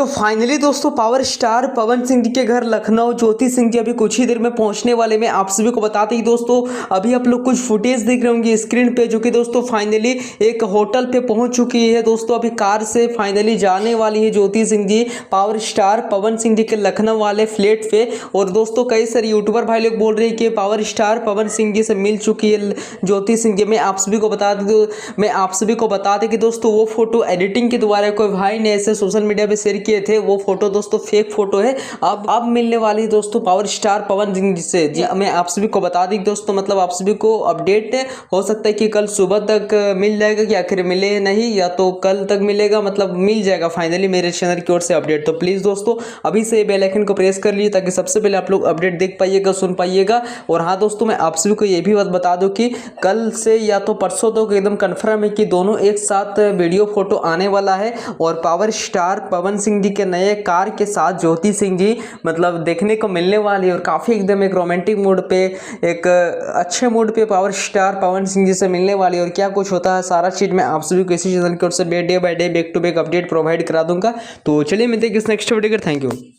तो फाइनली दोस्तों power star Pawan Singh ji के घर लखनऊ ज्योति सिंह जी अभी कुछ ही देर में पहुंचने वाले में आप सभी को बताते ही दोस्तों अभी आप लोग कुछ फुटेज देख रहे होंगे स्क्रीन पे जो कि दोस्तों फाइनली एक होटल पे पहुंच चुकी है दोस्तों। अभी कार से फाइनली जाने वाली है ज्योति सिंह जी पावर स्टार पवन सिंह जी के लखनऊ वाले फ्लैट पे। और दोस्तों कई सारे यूट्यूबर भाई लोग बोल रहे हैं कि पावर स्टार पवन सिंह जी से मिल चुकी है ज्योति सिंह जी। मैं आप सभी को बता दें कि दोस्तों वो फोटो एडिटिंग के द्वारा कोई भाई ने ऐसे सोशल मीडिया पे शेयर किए थे। वो फोटो दोस्तों फेक फोटो है। अब मिलने वाली दोस्तों पावर स्टार पवन सिंह जी से जी मैं आप सभी को बता दी दोस्तों, मतलब आप सभी को अपडेट हो सकता है कि कल सुबह तक मिल जाएगा कि आखिर मिले नहीं या तो कल तक मिलेगा, मतलब मिल जाएगा फाइनली मेरे चैनल की ओर से अपडेट। तो प्लीज दोस्तों अभी से बेल आइकन को प्रेस कर लीजिए ताकि सबसे पहले आप लोग अपडेट देख पाइएगा, सुन पाइएगा। और हाँ दोस्तों मैं आप सभी को ये भी बात बता दूं कि कल से या तो परसों तक एकदम कंफर्म है कि दोनों एक साथ वीडियो फोटो आने वाला है। और पावर स्टार पवन सिंह जी के नए कार के साथ ज्योति सिंह जी मतलब देखने को मिलने वाली है। और काफ़ी एकदम एक रोमांटिक मूड पे, एक अच्छे मूड पे पावर स्टार पवन सिंह जी से मिलने वाली है। और क्या कुछ होता है सारा चीज़ मैं आप सभी को इसी चैनल की ओर से day by day back to back update provide करा दूंगा। तो चलिए मिलते हैं किस नेक्स्ट वीडियो का। Thank you.